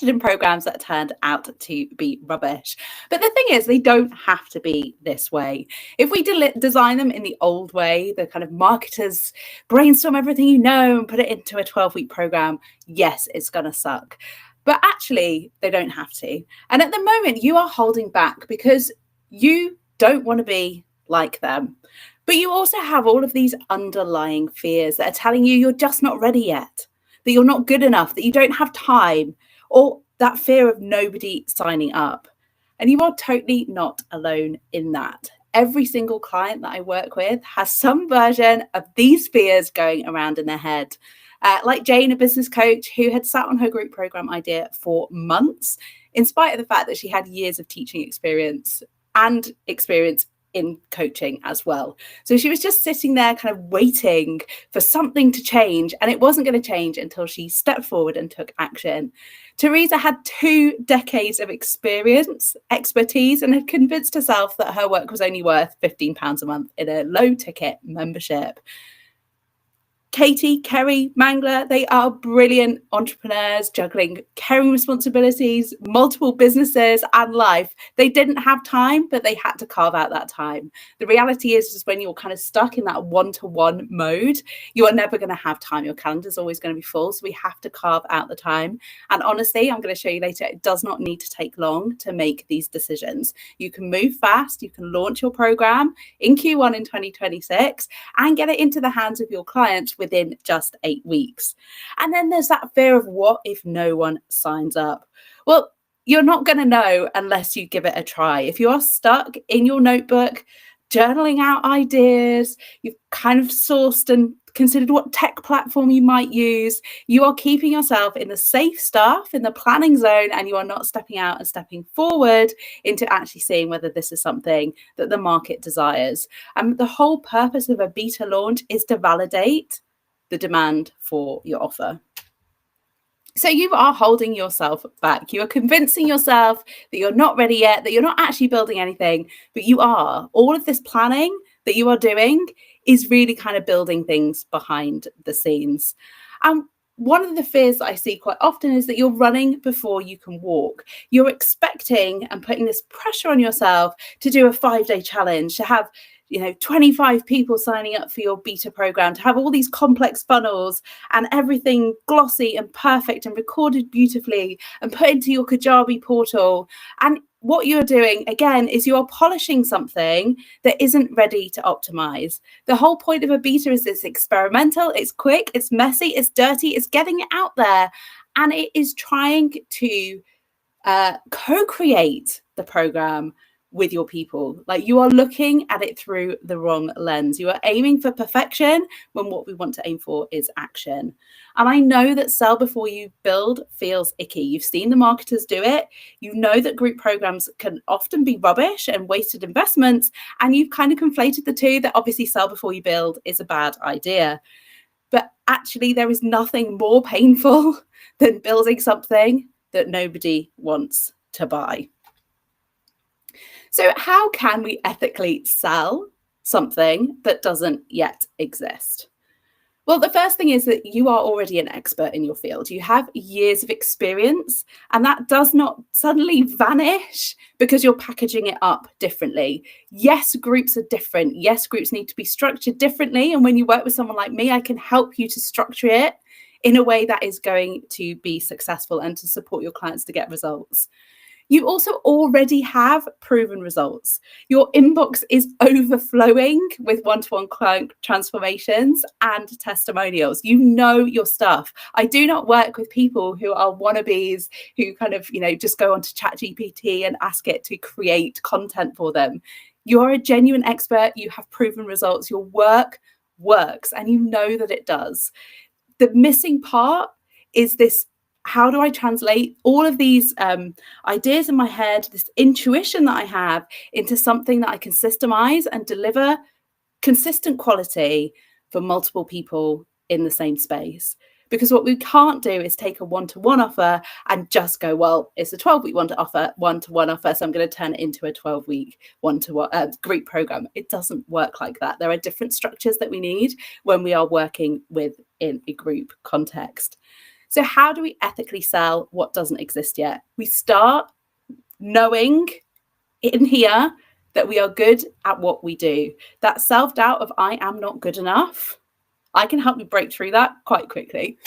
invested in programs that turned out to be rubbish. But the thing is, they don't have to be this way. If we design them in the old way, the kind of marketers brainstorm everything you know and put it into a 12-week program, yes, it's going to suck. But actually, they don't have to. And at the moment, you are holding back because you don't want to be like them. But you also have all of these underlying fears that are telling you you're just not ready yet, that you're not good enough, that you don't have time, or that fear of nobody signing up. And you are totally not alone in that. Every single client that I work with has some version of these fears going around in their head. Like Jane, a business coach who had sat on her group program idea for months, in spite of the fact that she had years of teaching experience and experience in coaching as well. So she was just sitting there kind of waiting for something to change, and it wasn't going to change until she stepped forward and took action. Teresa had 2 decades of expertise, and had convinced herself that her work was only worth £15 a month in a low ticket membership. Katie, Kerry, Mangler, they are brilliant entrepreneurs juggling caring responsibilities, multiple businesses and life. They didn't have time, but they had to carve out that time. The reality is when you're kind of stuck in that one-to-one mode, you are never going to have time. Your calendar's always going to be full, so we have to carve out the time. And honestly, I'm going to show you later, it does not need to take long to make these decisions. You can move fast, you can launch your program in Q1 in 2026 and get it into the hands of your clients within just 8 weeks. And then there's that fear of what if no one signs up? Well, you're not going to know unless you give it a try. If you are stuck in your notebook, journaling out ideas, you've kind of sourced and considered what tech platform you might use, you are keeping yourself in the safe stuff, in the planning zone, and you are not stepping out and stepping forward into actually seeing whether this is something that the market desires. And the whole purpose of a beta launch is to validate the demand for your offer. So you are holding yourself back. You are convincing yourself that you're not ready yet, that you're not actually building anything, but you are. All of this planning that you are doing is really kind of building things behind the scenes. And one of the fears that I see quite often is that you're running before you can walk. You're expecting and putting this pressure on yourself to do a 5-day challenge, to have 25 people signing up for your beta program, to have all these complex funnels and everything glossy and perfect and recorded beautifully and put into your Kajabi portal. And what you're doing, again, is you're polishing something that isn't ready to optimize. The whole point of a beta is it's experimental, it's quick, it's messy, it's dirty, it's getting it out there. And it is trying to co-create the program with your people. Like, you are looking at it through the wrong lens. You are aiming for perfection when what we want to aim for is action. And I know that sell before you build feels icky. You've seen the marketers do it. You know that group programs can often be rubbish and wasted investments. And you've kind of conflated the two, that obviously sell before you build is a bad idea. But actually, there is nothing more painful than building something that nobody wants to buy. So how can we ethically sell something that doesn't yet exist? Well, the first thing is that you are already an expert in your field. You have years of experience, and that does not suddenly vanish because you're packaging it up differently. Yes, groups are different. Yes, groups need to be structured differently. And when you work with someone like me, I can help you to structure it in a way that is going to be successful and to support your clients to get results. You also already have proven results. Your inbox is overflowing with one-to-one client transformations and testimonials. You know your stuff. I do not work with people who are wannabes, who kind of, just go onto ChatGPT and ask it to create content for them. You're a genuine expert. You have proven results. Your work works, and you know that it does. The missing part is this: how do I translate all of these ideas in my head, this intuition that I have, into something that I can systemize and deliver consistent quality for multiple people in the same space? Because what we can't do is take a one-to-one offer and just go, well, it's a 12-week one-to-one offer, so I'm going to turn it into a 12-week one-to-one group program. It doesn't work like that. There are different structures that we need when we are working within a group context. So how do we ethically sell what doesn't exist yet? We start knowing in here that we are good at what we do. That self-doubt of I am not good enough, I can help you break through that quite quickly.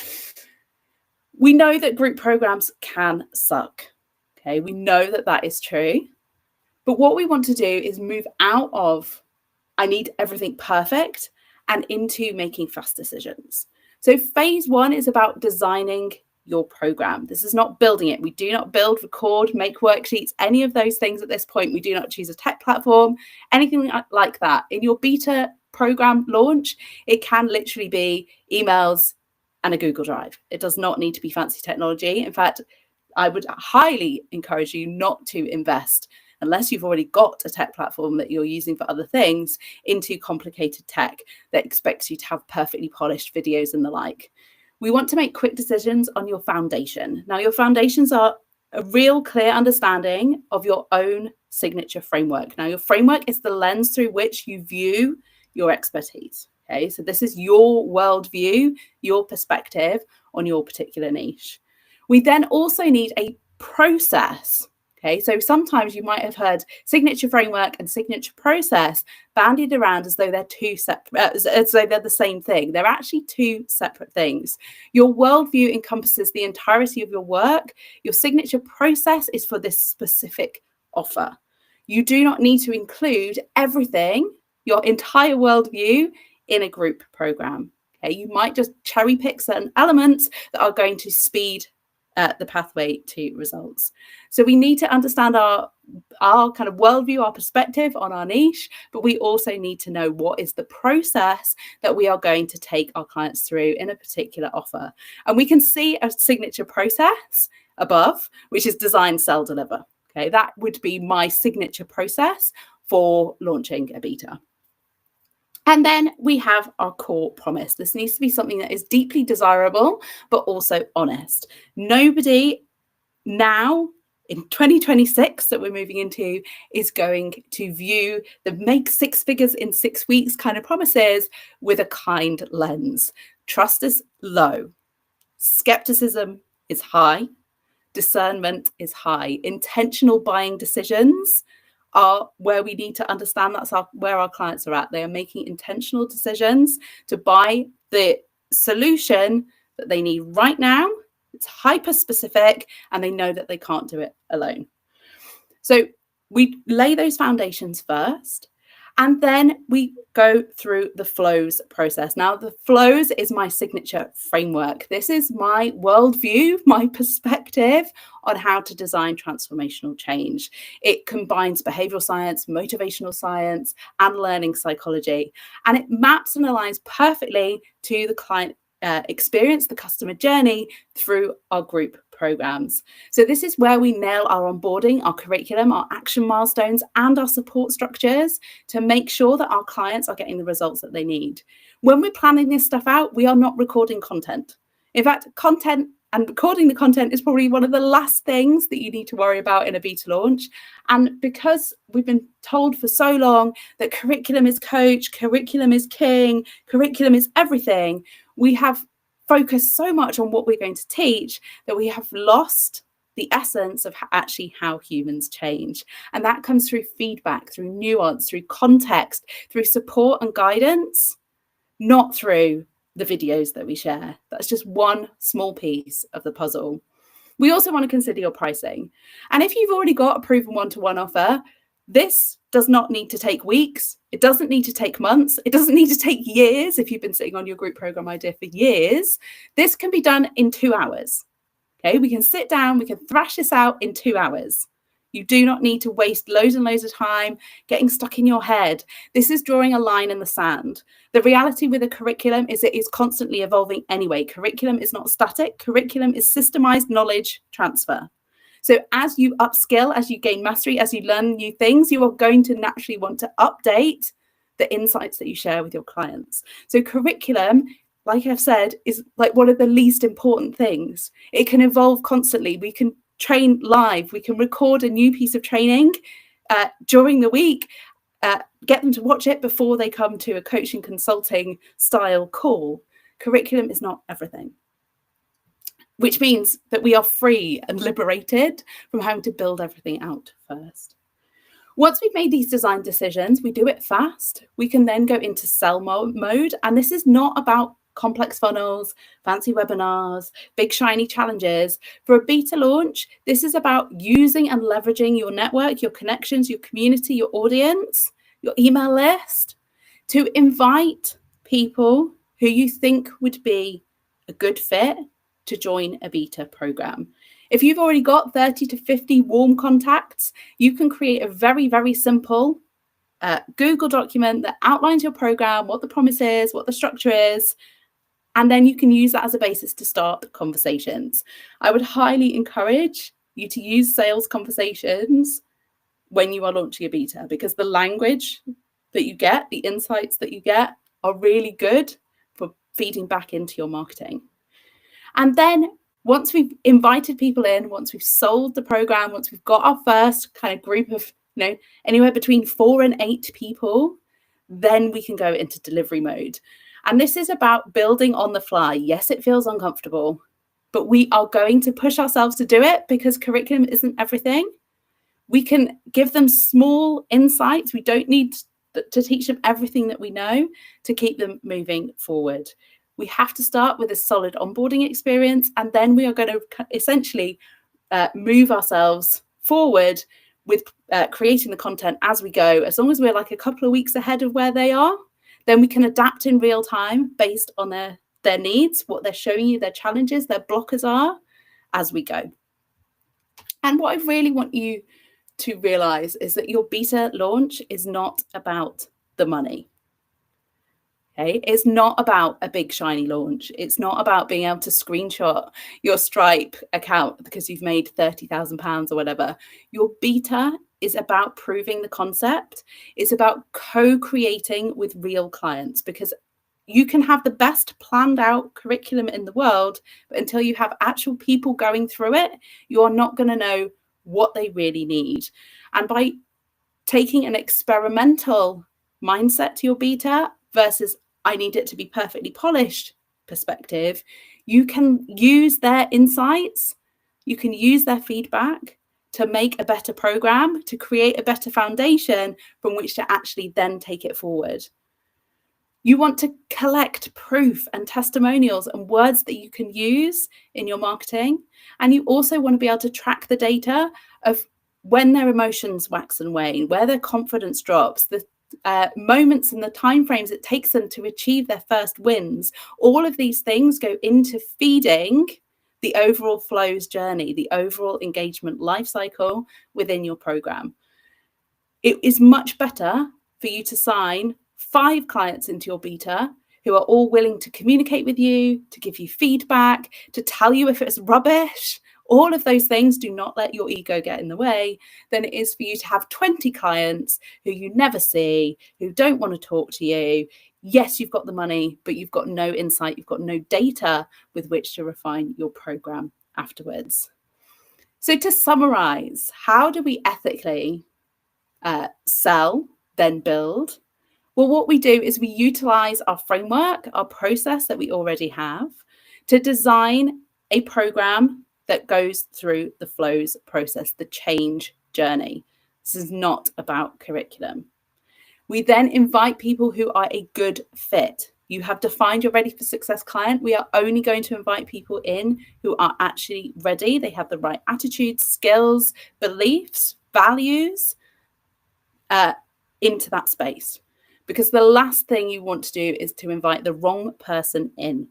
We know that group programs can suck. Okay, we know that that is true. But what we want to do is move out of I need everything perfect and into making fast decisions. So phase one is about designing your program. This is not building it. We do not build, record, make worksheets, any of those things at this point. We do not choose a tech platform, anything like that. In your beta program launch, it can literally be emails and a Google Drive. It does not need to be fancy technology. In fact, I would highly encourage you not to invest, unless you've already got a tech platform that you're using for other things, into complicated tech that expects you to have perfectly polished videos and the like. We want to make quick decisions on your foundation. Now, your foundations are a real clear understanding of your own signature framework. Now, your framework is the lens through which you view your expertise. Okay, so this is your worldview, your perspective on your particular niche. We then also need a process. Okay, so sometimes you might have heard signature framework and signature process bandied around as though they're two separate, as though they're the same thing. They're actually two separate things. Your worldview encompasses the entirety of your work. Your signature process is for this specific offer. You do not need to include everything, your entire worldview, in a group program. Okay, you might just cherry pick certain elements that are going to speed the pathway to results. So we need to understand our kind of worldview, our perspective on our niche, but we also need to know what is the process that we are going to take our clients through in a particular offer. And we can see a signature process above, which is design, sell, deliver. Okay, that would be my signature process for launching a beta. And then we have our core promise. This needs to be something that is deeply desirable, but also honest. Nobody now in 2026 that we're moving into is going to view the make six figures in 6 weeks kind of promises with a kind lens. Trust is low. Skepticism is high. Discernment is high. Intentional buying decisions are where we need to understand that's where our clients are at. They are making intentional decisions to buy the solution that they need right now. It's hyper specific and they know that they can't do it alone. So we lay those foundations first, and then we go through the flows process. Now, the flows is my signature framework. This is my worldview, my perspective on how to design transformational change. It combines behavioral science, motivational science, and learning psychology. And it maps and aligns perfectly to the client experience, the customer journey through our group programs. So this is where we nail our onboarding, our curriculum, our action milestones, and our support structures to make sure that our clients are getting the results that they need. When we're planning this stuff out, we are not recording content. In fact, content and recording the content is probably one of the last things that you need to worry about in a beta launch. And because we've been told for so long that curriculum is coach, curriculum is king, curriculum is everything, we have focused so much on what we're going to teach that we have lost the essence of actually how humans change. And that comes through feedback, through nuance, through context, through support and guidance, not through the videos that we share. That's just one small piece of the puzzle. We also want to consider your pricing. And if you've already got a proven one-to-one offer, this does not need to take weeks. It doesn't need to take months. It doesn't need to take years. If you've been sitting on your group program idea for years, this can be done in 2 hours. Okay, we can sit down, we can thrash this out in 2 hours. You do not need to waste loads and loads of time getting stuck in your head. This is drawing a line in the sand. The reality with a curriculum is it is constantly evolving anyway. Curriculum is not static. Curriculum is systemized knowledge transfer. So as you upskill, as you gain mastery, as you learn new things, you are going to naturally want to update the insights that you share with your clients. So curriculum, like I've said, is like one of the least important things. It can evolve constantly. We can train live. We can record a new piece of training during the week, get them to watch it before they come to a coaching consulting style call. Curriculum is not everything. which means that we are free and liberated from having to build everything out first. Once we've made these design decisions, we do it fast. We can then go into sell mode. And this is not about complex funnels, fancy webinars, big shiny challenges. For a beta launch, this is about using and leveraging your network, your connections, your community, your audience, your email list to invite people who you think would be a good fit to join a beta program. If you've already got 30 to 50 warm contacts, you can create a very, very simple Google document that outlines your program, what the promise is, what the structure is, and then you can use that as a basis to start conversations. I would highly encourage you to use sales conversations when you are launching a beta, because the language that you get, the insights that you get are really good for feeding back into your marketing. And then once we've invited people in, once we've sold the program, once we've got our first kind of group of, anywhere between 4 and 8 people, then we can go into delivery mode. And this is about building on the fly. Yes, it feels uncomfortable, but we are going to push ourselves to do it because curriculum isn't everything. We can give them small insights. We don't need to teach them everything that we know to keep them moving forward. We have to start with a solid onboarding experience, and then we are going to essentially move ourselves forward with creating the content as we go. As long as we're like a couple of weeks ahead of where they are, then we can adapt in real time based on their needs, what they're showing you, their challenges, their blockers are as we go. And what I really want you to realize is that your beta launch is not about the money. Okay, it's not about a big shiny launch. It's not about being able to screenshot your Stripe account because you've made £30,000 or whatever. Your beta is about proving the concept. It's about co-creating with real clients, because you can have the best planned out curriculum in the world, but until you have actual people going through it, you are not going to know what they really need. And by taking an experimental mindset to your beta versus I need it to be perfectly polished perspective, you can use their insights, you can use their feedback to make a better program, to create a better foundation from which to actually then take it forward. You want to collect proof and testimonials and words that you can use in your marketing. And you also want to be able to track the data of when their emotions wax and wane, where their confidence drops, the moments and the timeframes it takes them to achieve their first wins. All of these things go into feeding the overall flows journey, the overall engagement life cycle within your program. It is much better for you to sign 5 clients into your beta who are all willing to communicate with you, to give you feedback, to tell you if it's rubbish. All of those things, do not let your ego get in the way, than it is for you to have 20 clients who you never see, who don't want to talk to you. Yes, you've got the money, but you've got no insight, you've got no data with which to refine your program afterwards. So to summarize, how do we ethically sell, then build? Well, what we do is we utilize our framework, our process that we already have, to design a program that goes through the flows process, the change journey. This is not about curriculum. We then invite people who are a good fit. You have defined your ready for success client. We are only going to invite people in who are actually ready. They have the right attitudes, skills, beliefs, values into that space. Because the last thing you want to do is to invite the wrong person in.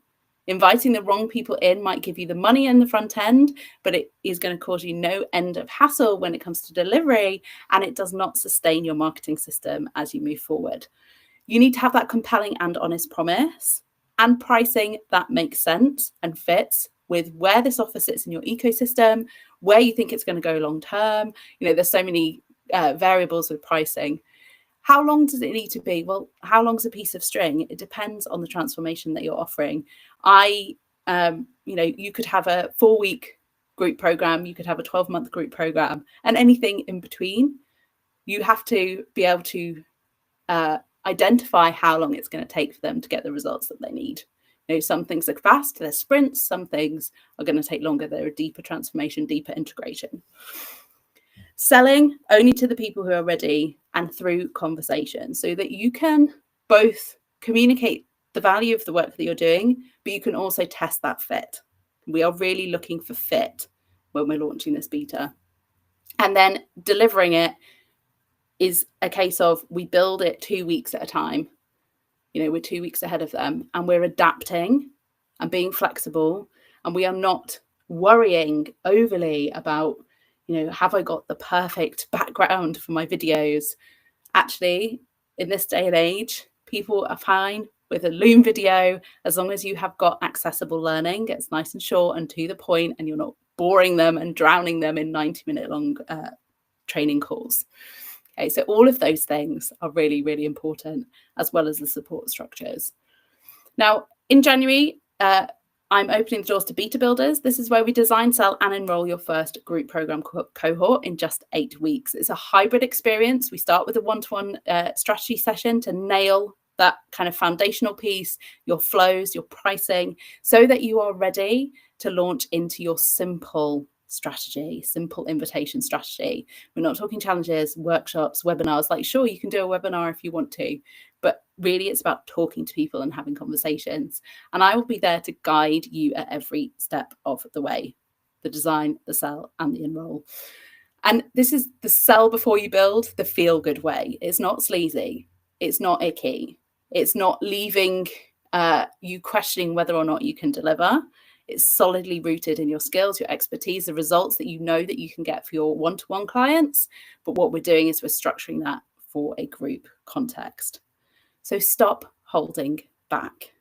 Inviting the wrong people in might give you the money in the front end, but it is going to cause you no end of hassle when it comes to delivery, and it does not sustain your marketing system as you move forward. You need to have that compelling and honest promise and pricing that makes sense and fits with where this offer sits in your ecosystem, where you think it's going to go long term. There's so many variables with pricing. How long does it need to be? Well, how long is a piece of string? It depends on the transformation that you're offering. You could have a 4-week group program, you could have a 12-month group program, and anything in between. You have to be able to identify how long it's going to take for them to get the results that they need. Some things are fast, they're sprints, some things are going to take longer, they're a deeper transformation, deeper integration. Selling only to the people who are ready and through conversation, so that you can both communicate the value of the work that you're doing, but you can also test that fit. We are really looking for fit when we're launching this beta. And then delivering it is a case of we build it 2 weeks at a time. We're 2 weeks ahead of them, and we're adapting and being flexible, and we are not worrying overly about, have I got the perfect background for my videos? Actually, in this day and age, people are fine with a Loom video as long as you have got accessible learning. It's nice and short and to the point, and you're not boring them and drowning them in 90-minute long training calls. Okay, so all of those things are really, really important, as well as the support structures. Now, in January, I'm opening the doors to Beta Builders. This is where we design, sell, and enroll your first group program cohort in just 8 weeks. It's a hybrid experience. We start with a one-to-one strategy session to nail that kind of foundational piece, your flows, your pricing, so that you are ready to launch into your simple strategy, simple invitation strategy. We're not talking challenges, workshops, webinars. Like, sure, you can do a webinar if you want to, but really it's about talking to people and having conversations. And I will be there to guide you at every step of the way, the design, the sell, and the enroll. And this is the sell before you build, the feel good way. It's not sleazy. It's not icky. It's not leaving you questioning whether or not you can deliver. It's solidly rooted in your skills, your expertise, the results that you know that you can get for your one-to-one clients. But what we're doing is we're structuring that for a group context. So stop holding back.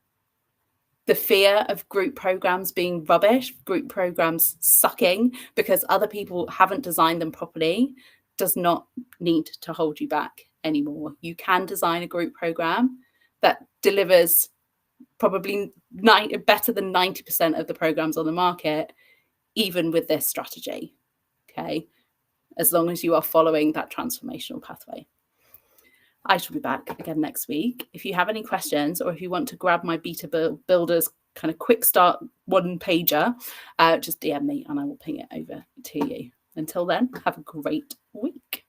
The fear of group programs being rubbish, group programs sucking because other people haven't designed them properly, does not need to hold you back anymore. You can design a group program that delivers probably better than 90% of the programs on the market, even with this strategy, okay? As long as you are following that transformational pathway. I shall be back again next week. If you have any questions, or if you want to grab my Beta Builders kind of quick start one-pager, just DM me and I will ping it over to you. Until then, have a great week.